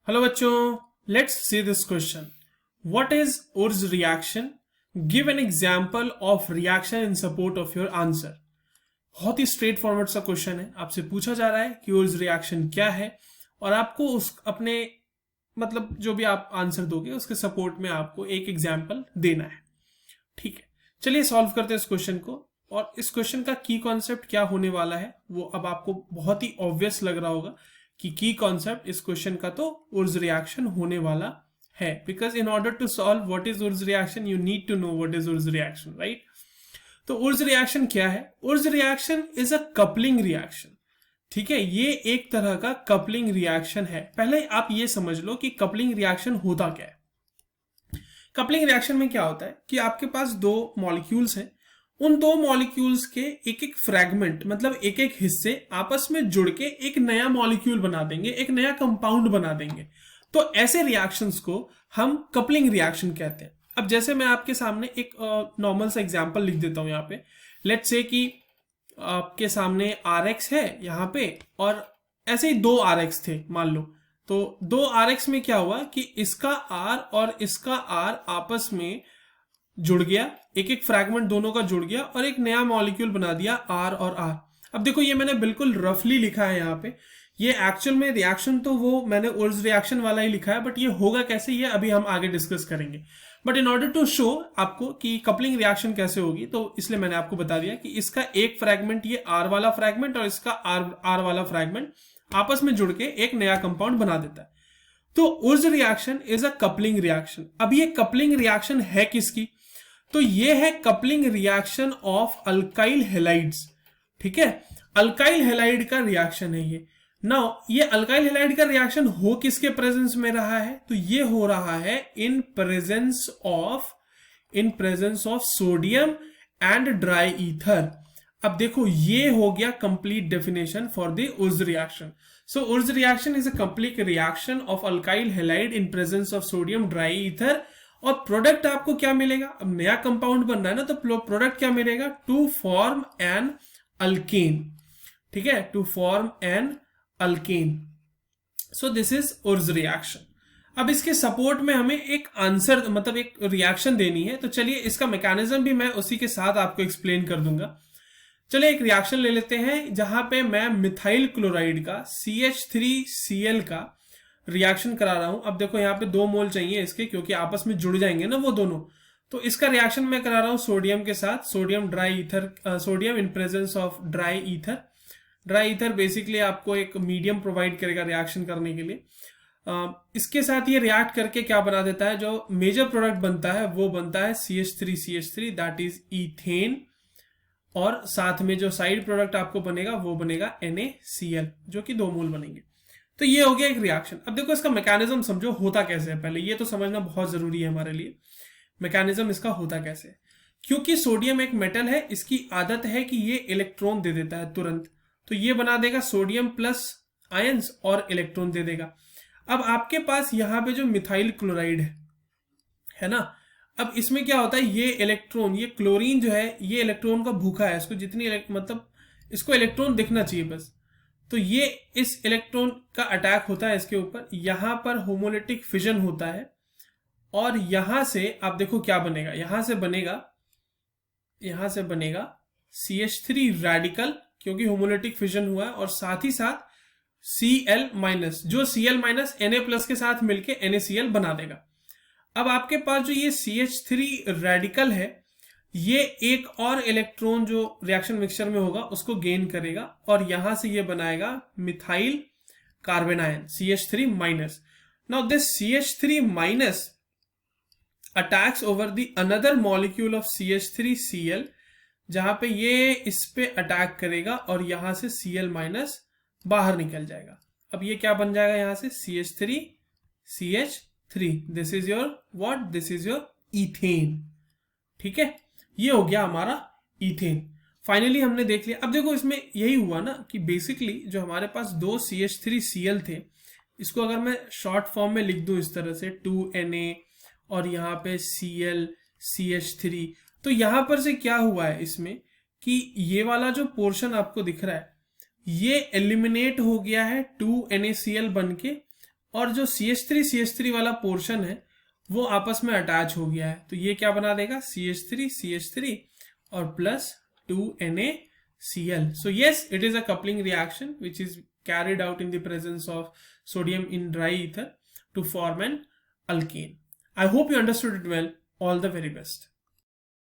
Hello बच्चों, let's see this question. What is Wurtz reaction? Give an example of reaction in support of your answer. बहुत ही straight forward सा question है. आपसे पूछा जा रहा है कि उर्ज रिएक्शन क्या है और आपको उस अपने मतलब जो भी आप आंसर दोगे उसके सपोर्ट में आपको एक एग्जाम्पल देना है. ठीक है, चलिए सॉल्व करते हैं इस क्वेश्चन को. और इस क्वेश्चन का की कॉन्सेप्ट क्या होने वाला है वो अब आपको बहुत ही ऑब्वियस लग रहा होगा कि की कॉन्सेप्ट इस क्वेश्चन का तो उर्ज रिएक्शन होने वाला है. Because in order to solve what is Wurtz reaction you need to know what is Wurtz reaction, right? तो उर्ज रिएक्शन क्या है? Wurtz reaction is a coupling reaction. ठीक है, ये एक तरह का कपलिंग रिएक्शन है. पहले आप ये समझ लो कि कपलिंग रिएक्शन होता क्या है. कपलिंग रिएक्शन में क्या होता है कि आपके पास दो मॉलिक्यूल्स हैं. उन दो मॉलिक्यूल्स के एक एक फ्रैगमेंट मतलब एक एक हिस्से आपस में जुड़ के एक नया मॉलिक्यूल बना देंगे, एक नया कंपाउंड बना देंगे. तो ऐसे रिएक्शंस को हम कपलिंग रिएक्शन कहते हैं. अब जैसे मैं आपके सामने एक नॉर्मल सा एग्जांपल लिख देता हूं यहाँ पे. लेट्स से कि आपके सामने RX है यहाँ पे और ऐसे ही दो RX थे मान लो. तो दो RX में क्या हुआ कि इसका R और इसका R आपस में जुड़ गया, एक एक फ्रैगमेंट दोनों का जुड़ गया और एक नया मॉलिक्यूल बना दिया R और R. अब देखो ये मैंने बिल्कुल रफली लिखा है यहाँ पे. ये एक्चुअल में रिएक्शन तो वो मैंने उर्ज रिएक्शन वाला ही लिखा है, बट ये होगा कैसे ये अभी हम आगे डिस्कस करेंगे. But in order to show आपको कि कपलिंग रिएक्शन कैसे होगी तो इसलिए मैंने आपको बता दिया कि इसका एक फ्रैगमेंट ये R वाला फ्रैगमेंट और इसका R वाला फ्रैगमेंट आपस में जुड़ के एक नया कंपाउंड बना देता है. तो Wurtz reaction is a coupling reaction. अब ये कपलिंग रिएक्शन है किसकी? तो ये है coupling reaction of alkyl halides. ठीक है, अल्काइल हैलाइड का रिएक्शन है ये. नाउ ये अल्काइल हैलाइड का रिएक्शन हो किसके प्रेजेंस में रहा है? तो ये हो रहा है in presence of sodium and dry ether. अब देखो ये हो गया complete definition for the Urja reaction. So Urja reaction is a complete reaction of alkyl halide in presence of sodium dry ether. और प्रोडक्ट आपको क्या मिलेगा? अब नया कंपाउंड बन रहा है ना, तो प्रोडक्ट क्या मिलेगा? To form an alkane. ठीक है, to form an alkane. So this is Wurtz reaction. अब इसके सपोर्ट में हमें एक आंसर मतलब एक रिएक्शन देनी है. तो चलिए इसका मैकेनिज्म भी मैं उसी के साथ आपको एक्सप्लेन कर दूंगा. चलिए एक रिएक्शन ले लेते हैं जहां पे मैं मिथाइल क्लोराइड का CH3Cl का रिएक्शन करा रहा हूं. अब देखो यहाँ पे 2 मोल चाहिए इसके क्योंकि आपस में जुड़ जाएंगे ना वो दोनों. तो इसका रिएक्शन मैं करा रहा हूं सोडियम के साथ. Sodium dry ether, sodium in presence of dry ether. Dry ether basically आपको एक मीडियम प्रोवाइड करेगा रिएक्शन करने के लिए. इसके साथ ये रिएक्ट करके क्या बना देता है? जो मेजर प्रोडक्ट बनता है वो बनता है CH3 दैट इज ईथेन. और साथ में जो साइड प्रोडक्ट आपको बनेगा वो बनेगा NaCl जो कि 2 मोल बनेंगे. तो ये हो गया एक रिएक्शन. अब देखो इसका मैकेनिज्म समझो होता कैसे है. पहले ये तो समझना बहुत जरूरी है हमारे लिए, मैकेनिज्म इसका होता कैसे है. क्योंकि सोडियम एक मेटल है, इसकी आदत है कि ये इलेक्ट्रॉन दे देता है तुरंत. तो ये बना देगा सोडियम प्लस आयंस और इलेक्ट्रॉन दे देगा. अब आपके पास यहाँ पे जो मिथाइल क्लोराइड है ना, अब इसमें क्या होता है? ये इलेक्ट्रॉन, ये क्लोरीन जो है ये इलेक्ट्रॉन का भूखा है. इसको जितनी मतलब इसको इलेक्ट्रॉन दिखना चाहिए बस. तो ये इस इलेक्ट्रॉन का अटैक होता है इसके ऊपर. यहां पर होमोलिटिक फिजन होता है और यहां से आप देखो क्या बनेगा. यहां से बनेगा CH3 रेडिकल क्योंकि होमोलिटिक फिजन हुआ है. और साथ ही साथ Cl माइनस, जो Cl माइनस Na प्लस के साथ मिलके NaCl बना देगा. अब आपके पास जो ये CH3 रेडिकल है ये एक और इलेक्ट्रॉन जो रिएक्शन मिक्सचर में होगा उसको गेन करेगा और यहां से ये बनाएगा methyl carbon ion CH3 minus. Now this CH3 minus attacks over the another molecule of CH3Cl जहां पे ये इस पे अटैक करेगा और यहां से Cl माइनस बाहर निकल जाएगा. अब ये क्या बन जाएगा? यहां से CH3 this is your what? This is your ethane. ठीक है, ये हो गया हमारा ईथेन. फाइनली हमने देख लिया. अब देखो इसमें यही हुआ ना कि बेसिकली जो हमारे पास दो CH3Cl थे, इसको अगर मैं शॉर्ट फॉर्म में लिख दूं इस तरह से 2Na और यहाँ पे Cl CH3, तो यहां पर से क्या हुआ है इसमें कि ये वाला जो पोर्शन आपको दिख रहा है ये एलिमिनेट हो गया है 2NaCl बन के और जो CH3 वाला पोर्शन है वो आपस में अटैच हो गया है, तो ये क्या बना देगा, CH3 और plus 2NaCl. So yes, it is a coupling reaction which is carried out in the presence of sodium in dry ether to form an alkane. I hope you understood it well. All the very best.